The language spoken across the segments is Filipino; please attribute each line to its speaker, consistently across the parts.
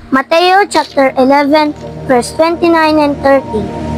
Speaker 1: Mateo chapter 11, verse 29 and 30.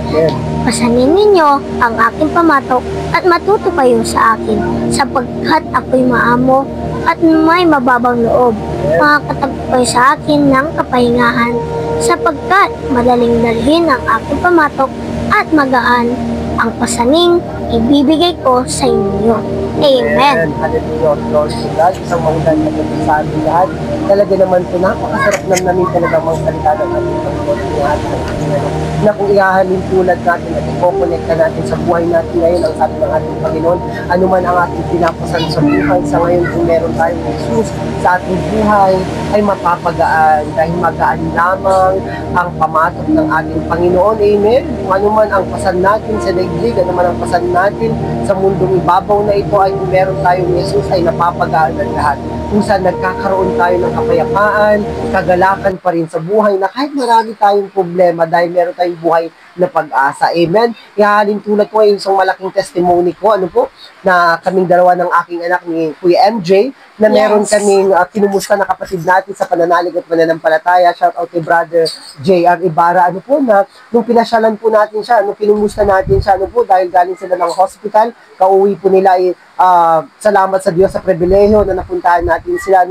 Speaker 2: Amen.
Speaker 1: Pasanin ninyo ang aking pamatok at matuto kayo sa akin, sapagkat ako'y maamo at may mababang loob. Makakatagpo kayo sa akin ng kapahingahan, sapagkat madaling dalhin ang aking pamatok at magaan ang pasaning ibibigay ko sa inyo. Amen.
Speaker 2: Hallelujah. Lord to God, isang maundan na po sa ating lahat. Talaga naman po, napakasarap namin talaga mga salita ng ating Panginoon ng ating Panginoon. Na kung ihahalin tulad natin at i-connecta natin sa buhay natin ngayon, ang sabi ng ating Panginoon, anuman ang ating pinapasan sa buhay, sa ngayon kung meron tayong Jesus sa ating buhay, ay mapapagaan dahil magaan lamang ang pamatok ng ating Panginoon. Amen. Kung anuman ang pasan natin sa daigdig, anuman ang pasan natin sa mundong ibabaw na ito, ay kung meron tayong Jesus ay napapagaan ng lahat. Kung saan nagkakaroon tayo ng kapayapaan, kagalakan pa rin sa buhay na kahit marami tayong problema dahil meron tayong buhay na pag-asa. Amen. Ihahalin tulad ko yung isang malaking testimony ko, na kaming dalawa ng aking anak ni Kuya MJ, na meron kaming kinumusta na kapatid natin sa pananalig at pananampalataya. Shout out kay Brother JR Ibarra. Na nung pinasyalan po natin siya, nung kinumusta natin siya, dahil galing sila ng hospital, kauwi po nila, salamat sa Diyos sa pribilehiyo na napuntahan natin sila,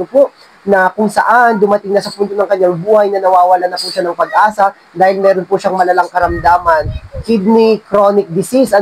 Speaker 2: na kung saan dumating na sa punto ng kanyang buhay na nawawala na po siya ng pag-asa dahil meron po siyang malalang karamdaman, kidney chronic disease,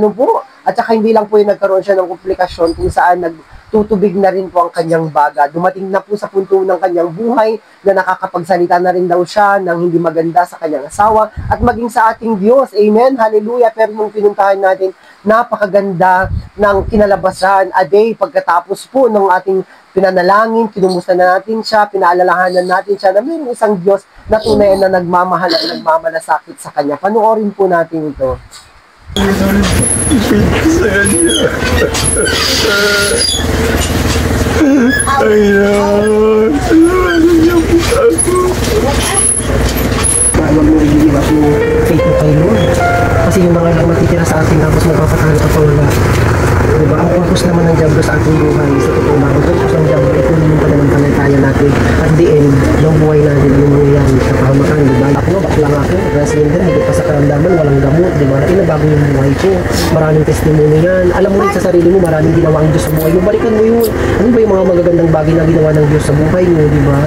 Speaker 2: at saka hindi lang po yung nagkaroon siya ng komplikasyon kung saan nagtutubig na rin po ang kanyang baga. Dumating na po sa punto ng kanyang buhay na nakakapagsalita na rin daw siya ng hindi maganda sa kanyang asawa at maging sa ating Diyos. Amen. Hallelujah. Pero nung pinuntahan natin, napakaganda ng kinalabasan a day pagkatapos po ng ating pinanalangin, kinumusta na natin siya, pinaalalahanan natin siya na mayroong isang Diyos na tunay na nagmamahal at nagmamalasakit sa kanya. Panoorin po natin ito.
Speaker 3: Ay, Lord.
Speaker 2: Huwag mo i-give up yung faith mo kay Lord. Kasi yung mga lang matitira sa atin tapos magpapatalo ka pa wala. Diba? Ang purpose naman ng Diablo sa ating buhay, sa totoo ba? Ang purpose ng Diablo ay kunin yung pananampalataya natin. At the end, ng buhay natin, yung nangyayari sa pahamakan, diba? Bakla nga ako, transgender, hindi pa sa karamdaman, walang gamot, diba? Inabago yung buhay ko. Maraming testimony yan. Alam mo rin sa sarili mo, maraming ginawa ang Diyos sa buhay mo. Balikan mo yun. Ano ba yung mga magagandang bagay na ginawa ng Diyos sa buhay mo, diba?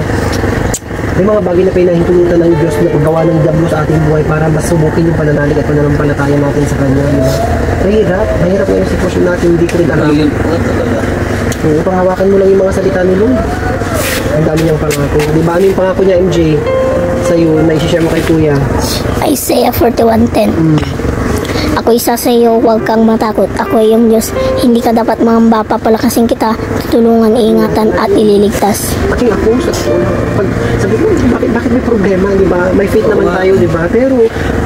Speaker 2: May mga bagay na pinahintulutan ng Diyos na paggawa ng Diablo sa ating buhay para mas subukin yung pananalig at pananampalataya natin sa Kanya. Diba? Mahirap na yung sitwasyon natin, hindi ko rin alam. Panghawakan mo lang yung mga salita ni Lord. Ang dami niyang pangako. Diba ano yung pangako niya, MJ? Sa'yo, na isi-share mo kay Kuya?
Speaker 1: Isaiah 41:10. Ako isa sa iyo, huwag kang matakot. Ako ay iyong Diyos. Hindi ka dapat mangamba, papalakasin kita, tutulungan, iingatan at ililigtas.
Speaker 2: Pati ako, sabi ko, bakit may problema, di ba? May faith naman tayo, di ba? Pero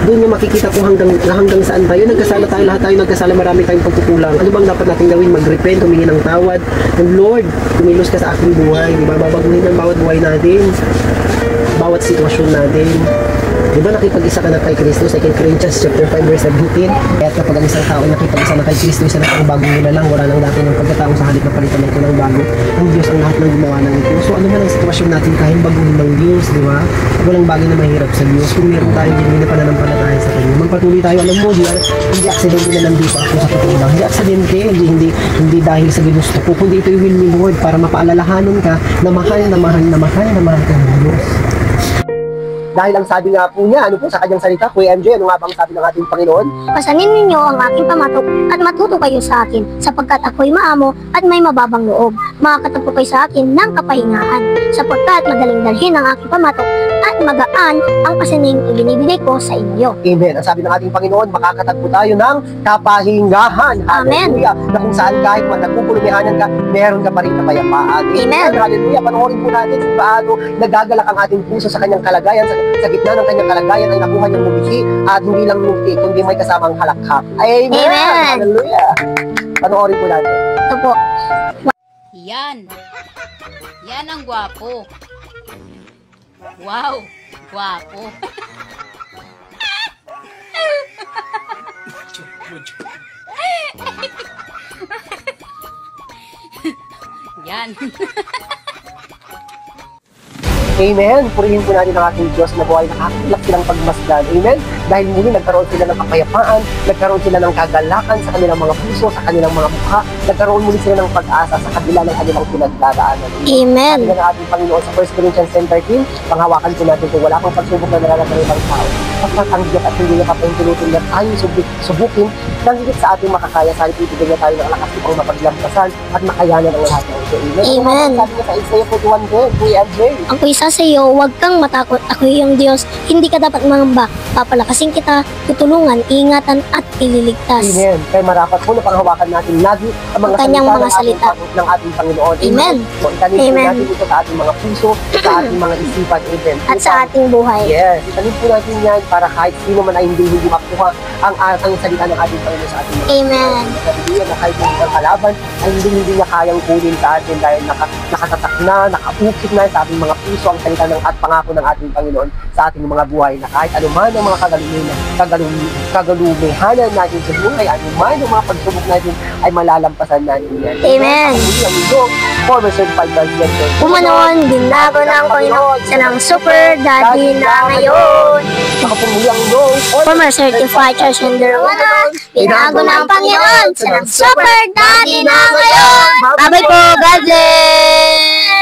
Speaker 2: doon yung makikita ko hanggang saan tayo. Nagkasala tayo, lahat tayo nagkasala, marami tayong pagkukulang. Ano bang dapat natin gawin? Mag-repent, humingi ng tawad. And Lord, kumilos ka sa aking buhay, di ba? Babaguhin ang bawat buhay natin, bawat sitwasyon natin. Di ba nakipag-isa ka na kay Kristo? 2 Corinthians chapter 5 verse 17. Kaya kapag ang isang tao nakipag-isa na kay Kristo, isa na ang bagong nila lang, wala nang dati ng pagkatao sa halip na palitan ng kulang bago. Ang Diyos ang lahat ng gumawa ng ito. So ano man ang sitwasyon natin, kahit baguhin ng Diyos, di ba? Walang bagay na mahirap sa Diyos. Kung meron tayong genuine na pananampalataya sa Kanya, magpatuloy tayo. Alam mo, hindi aksidente na nandito ako sa totoo lang. Hindi aksidente, hindi dahil sa ginusto ko, kundi ito yung will ni Lord para mapaalalahanan ka na mahal ka ng Diyos. Dahil ang sabi nga po niya, sa kanyang salita, Kuya MJ, ano nga bang sabi ng ating Panginoon?
Speaker 1: Pasanin ninyo ang aking pamatok at matuto kayo sa akin, sapagkat ako'y maamo at may mababang loob. Makakatagpo kayo sa akin ng kapahingahan, sapagkat madaling dalhin ang aking pamatok at magaan ang pasaning ibinibigay ko sa inyo.
Speaker 2: Amen. Ang sabi ng ating Panginoon, makakatagpo tayo ng kapahingahan.
Speaker 1: Amen.
Speaker 2: Hallelujah. Na kung saan kahit man nagpupulumihanan ka, meron ka pa rin kapayapaan.
Speaker 1: Amen.
Speaker 2: Hallelujah. Panoorin po natin kung paano nagagalak ang ating puso sa kanyang kalagayan, sa gitna ng kanyang kalagayan ay nakuha niyang mumiki at hindi lang mumiki, kundi may kasamang halakhak. Amen!
Speaker 1: Amen!
Speaker 2: Hallelujah! Panoorin po natin.
Speaker 1: Ito po.
Speaker 4: Yan! Yan ang gwapo. Wow! Gwapo. Yan.
Speaker 2: Amen. Purihin po natin ang ating Diyos na buhay nakakilak silang pagmasdan. Amen. Dahil muli nagkaroon sila ng kapayapaan, nagkaroon sila ng kagalakan sa kanilang mga puso, sa kanilang mga mukha, nagkaroon muli sila ng pag-asa sa kabila ng kanilang pinagdaraanan.
Speaker 1: Amen.
Speaker 2: Sabi ng ating Panginoon sa 1 Corinthians 10:13, panghawakan po natin kung wala pang pagsubok na nararamdaman ng ibang tao. Pagkatanggap at hindi na kapahintulutin na tayong subukin, nanggigit sa ating makakaya, sa ating ibigay na tayo ng lakas upang mapaglampasan at makayanan ang lahat ng ito.
Speaker 1: Amen.
Speaker 2: Sabi niya sa Isaiah 41 din, Kuya Andre.
Speaker 1: Ang isa sa iyo, huwag kang matakot. Ako yung Diyos. Hindi ka dapat mangamba. Papalakasin kita, tutulungan, ingatan at ililigtas.
Speaker 2: Amen. Kaya marapat po na panghawakan natin lagi ang mga
Speaker 1: Kanyang mga
Speaker 2: salita ng ating Panginoon.
Speaker 1: Amen.
Speaker 2: So, itanim po
Speaker 1: Amen.
Speaker 2: natin ito sa ating mga puso, sa ating mga isipan. Amen.
Speaker 1: At sa ating buhay.
Speaker 2: Yes, itanim po natin yan para kahit sino man ay hindi makuha ang salita ng ating Panginoon sa ating mga
Speaker 1: Amen.
Speaker 2: sabihin na kahit hindi ang kalaban ay hindi niya kayang kunin sa atin dahil nakatatak na, nakaukit na sa ating mga puso ang salita ng at pangako ng ating Panginoon sa ating mga buhay na kahit anuman ang mga kagalumihanan natin sa buhay, anuman ang mga pagsubok natin ay malalampasan natin yan.
Speaker 1: Amen.
Speaker 2: Ang iyong former certified translator.
Speaker 1: Pumanon, binago ng Panginoon siya ng super daddy na ngayon.
Speaker 2: Makapumuli ang iyong
Speaker 1: Former certified transgender woman, binago ng Panginoon siya ng super daddy na ngayon. Bye-bye po, God bless!